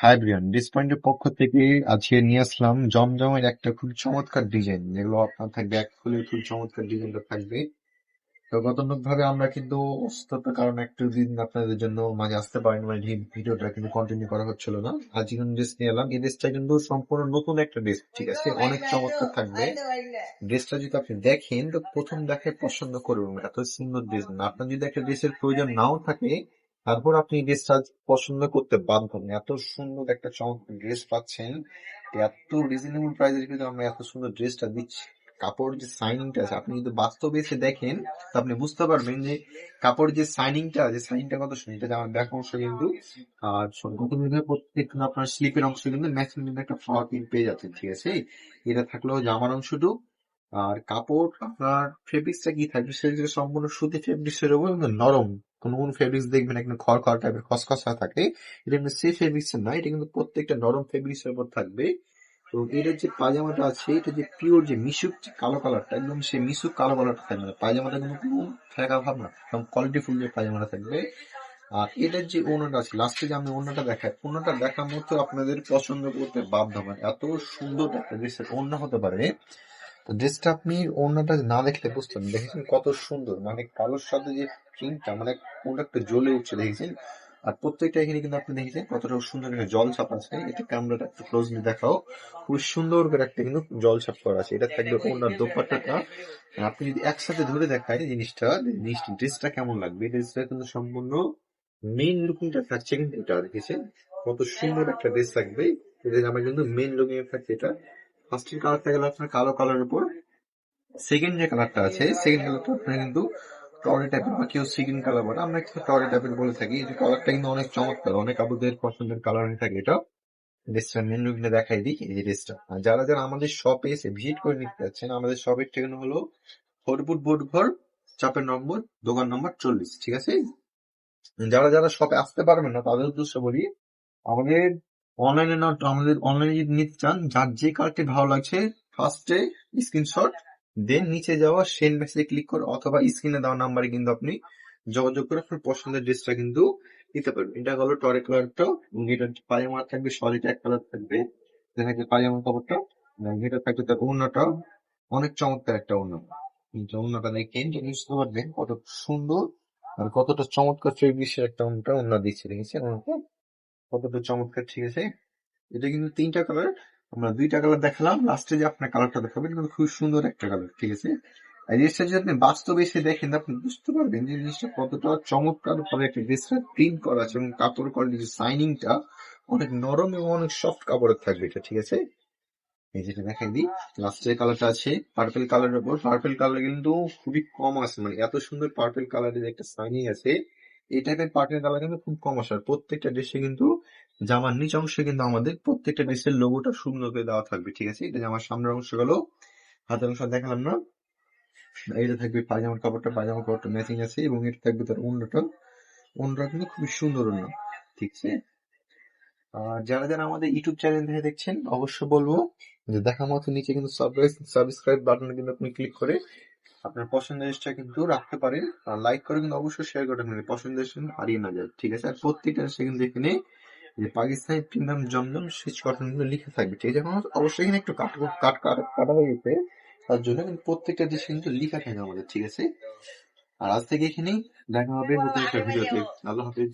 High Brian, ডিসপয়েন্টের পক্ষ থেকে আজকে নিয়ে আসলাম জমজমের একটা খুব চমৎকার ডিজাইন, যেগুলো আপনার থাকবে এক ফুলে খুব চমৎকার ডিজাইনটা থাকবে। তো গতানুগতিক ভাবে আমরা কিন্তু অসুস্থতার কারণে একটু দিন আপনাদের জন্য মাঝে আসতে পারিনি, মানে ভিডিওটা কিন্তু কন্টিনিউ করা হচ্ছিল না। আজ যখন ড্রেস নিয়ে এলাম, এই ড্রেসটা কিন্তু সম্পূর্ণ নতুন একটা ড্রেস, ঠিক আছে, অনেক চমৎকার থাকবে। ড্রেসটা যদি আপনি দেখেন তো প্রথম দেখায় পছন্দ করবেন, এত সুন্দর ড্রেস না। আপনার যদি একটা ড্রেসের প্রয়োজন নাও থাকে, তারপর আপনি ড্রেসটা পছন্দ করতে বাধ্য হবেন। এত সুন্দর একটা চমৎকার ড্রেস পাচ্ছেন, এত রিজনেবল প্রাইসের ভিতরে আমরা এত সুন্দর ড্রেসটা দিচ্ছি। কাপড় যে সাইনিংটা আছে, আপনি যদি বাস্তবে এসে দেখেন তো আপনি বুঝতে পারবেন যে কাপড়ের যে সাইনিংটা কত সুন্দর। এটা আমার ব্যাক অংশ কিন্তু, আর প্রত্যেক আপনার স্লিপের অংশ কিন্তু ম্যাচিং কিন্তু একটা ফ্লাওয়ার প্রিন্ট পেয়ে যাচ্ছেন, ঠিক আছে। এটা থাকলো জামার অংশটুকু। আর কাপড় আপনার ফেব্রিক্সটা কি থাকবে, সেটা সম্পূর্ণ সুতি ফেব্রিক্স এর উপর কিন্তু নরম। কোন কোন ফেব্রিক্স দেখবেন একদম খড় টাইপের খসখসা থাকে, এটা কিন্তু সেই ফেব্রিক্স এর না, এটা কিন্তু প্রত্যেকটা নরম ফেব্রিক্স এর উপর থাকবে। তো এটার যে পায়জামাটা আছে, এটা যে পিওর যে মিশুক যে কালো কালারটা, একদম সেই মিশুক কালো কালারটা থাকবে না পায়জামাটা, কিন্তু কোনো ফেকা ভাব না, একদম কোয়ালিটি ফুল যে পায়জামাটা থাকবে। আর এটার যে ওড়নাটা আছে, লাস্টে যে আমি ওড়নাটা দেখাই, ওড়নাটা দেখার মতো আপনাদের পছন্দ করতে বাধ্য হবেন, এত সুন্দর একটা ড্রেসের ওড়না হতে পারে। তো ড্রেসটা আপনি ওড়নাটা না দেখলে বুঝতেন, দেখেছেন কত সুন্দর, মানে কালোর সাথে যে প্রিন্টটা, মানে কোনটা একটা জ্বলে উঠছে, দেখেছেন। আর প্রত্যেকটা এখানে কিন্তু আপনি দেখেছেন কতটা সুন্দর একটা জল ছাপ আছে। এটা ক্যামেরাটা একটু ক্লোজলি দেখাও, খুব সুন্দর করে একটা কিন্তু জল ছাপ করা আছে। এটা থাকবে ওড়নার দোপাট্টাটা। আর আপনি যদি একসাথে ধরে দেখায় জিনিসটা ড্রেসটা কেমন লাগবে, ড্রেসটা কিন্তু সম্পূর্ণ মেইন লুকিংটা থাকছে কিন্তু এটা, দেখেছেন কত সুন্দর একটা ড্রেস থাকবে। এটা আমার কিন্তু মেইন লুকিং থাকছে এটা। ফার্স্টের কালারটা গেল আপনার কালো কালারের উপর। সেকেন্ড যে কালারটা আছে, সেকেন্ড কালারটা আপনার কিন্তু টরে টাইপের, বা কেউ সেকেন্ড কালার বলে, আমরা একটু টরে টাইপের বলে থাকি। এই যে কালারটা কিন্তু অনেক চমৎকার, অনেক আপুদের পছন্দের কালার হয়ে থাকে এটা। ড্রেসটা মেন লুকটা দেখাই দিই, এই যে ড্রেসটা। আর যারা যারা আমাদের শপে এসে ভিজিট করে নিতে যাচ্ছেন, আমাদের শপের ঠিকানা হলো হরিপুর বোর্ডঘর, চাপের নম্বর, দোকান নম্বর 40, ঠিক আছে। যারা যারা শপে আসতে পারবেন না, তাদের উদ্দেশ্যে বলি, আমাদের অনলাইনে না, আমাদের অনলাইনে যদি নিতে চান, যার যে কালারটি ভালো লাগছে ফার্স্টে স্ক্রিনশট, দেন নিচে যাওয়া সেন্ড মেসেজে ক্লিক করে অথবা স্ক্রিনে দেওয়া নাম্বারে কিন্তু আপনি যোগাযোগ করে আপনার পছন্দের ড্রেসটা কিন্তু নিতে পারবেন। এটা হলো টরে কালারটা, এবং এটা পায়জামা থাকবে সলিড এক কালার থাকবে, দেখা যায় পায়জামা কাপড়টা। এবং এটা থাকবে তার ওড়নাটা, অনেক চমৎকার একটা ওড়না। কিন্তু ওড়নাটা দেখেন তো বুঝতে পারবেন কত সুন্দর আর কতটা চমৎকার ফেব্রিক্সের একটা ওড়না দিচ্ছে, দেখেছেন ওড়নাটা কতটা চমৎকার, ঠিক আছে। এটা কিন্তু তিনটা কালার, আমরা দুইটা কালার দেখালাম, লাস্টে যে আপনার কালারটা দেখাবেন কিন্তু খুব সুন্দর একটা কালার, ঠিক আছে। আর জিনিসটা যদি আপনি বাস্তবে এসে দেখেন, আপনি বুঝতে পারবেন যে জিনিসটা কতটা চমৎকার ভাবে একটা ড্রেসটা প্রিন্ট করা আছে, এবং কাপড় কোয়ালিটি যে সাইনিংটা অনেক নরম এবং অনেক সফট কাপড়ের থাকবে এটা, ঠিক আছে। এই যেটা দেখাই দিই, লাস্টের কালারটা আছে পার্পেল কালারের উপর। পার্পেল কালার কিন্তু খুবই কম আছে, মানে এত সুন্দর পার্পেল কালারের একটা সাইনিং আছে, এই টাইপের পার্পেল কালার কিন্তু খুব কম আসে। আর প্রত্যেকটা ড্রেসে কিন্তু জামার নিচ অংশে কিন্তু আমাদের প্রত্যেকটা ড্রেসের লোগোটা সুন্দর করে দেওয়া থাকবে, ঠিক আছে। এটা জামার সামনের অংশ গেল, হাতের অংশ দেখালাম না। এটা থাকবে পায়জামার কাপড়টা ম্যাচিং আছে, এবং এটা থাকবে তার অন্যটা কিন্তু খুবই সুন্দর অন্য, ঠিক আছে। আর যারা যারা আমাদের ইউটিউব চ্যানেল থেকে দেখছেন, অবশ্যই বলবো যে দেখা মতো নিচে কিন্তু সাবস্ক্রাইব বাটনে কিন্তু আপনি ক্লিক করে আপনার পছন্দের জিনিসটা কিন্তু রাখতে পারেন। আর লাইক করে কিন্তু অবশ্যই শেয়ার করতে পারেন, পছন্দের জিনিস হারিয়ে না যায়, ঠিক আছে। আর প্রত্যেকটা জিনিস কিন্তু এখানে যে পাকিস্তানি প্রিমিয়াম জমজম সুইচ কটন গুলো লিখে থাকবে, ঠিক আছে। এখন অবশ্যই এখানে একটু কাটা হয়ে গেছে, তার জন্য কিন্তু প্রত্যেকটা জিনিস কিন্তু লিখা থাকে আমাদের, ঠিক আছে। আর আজ থেকে এখানেই দেখা হবে নতুন একটা ভিডিওতে। আল্লাহ হাফিজ।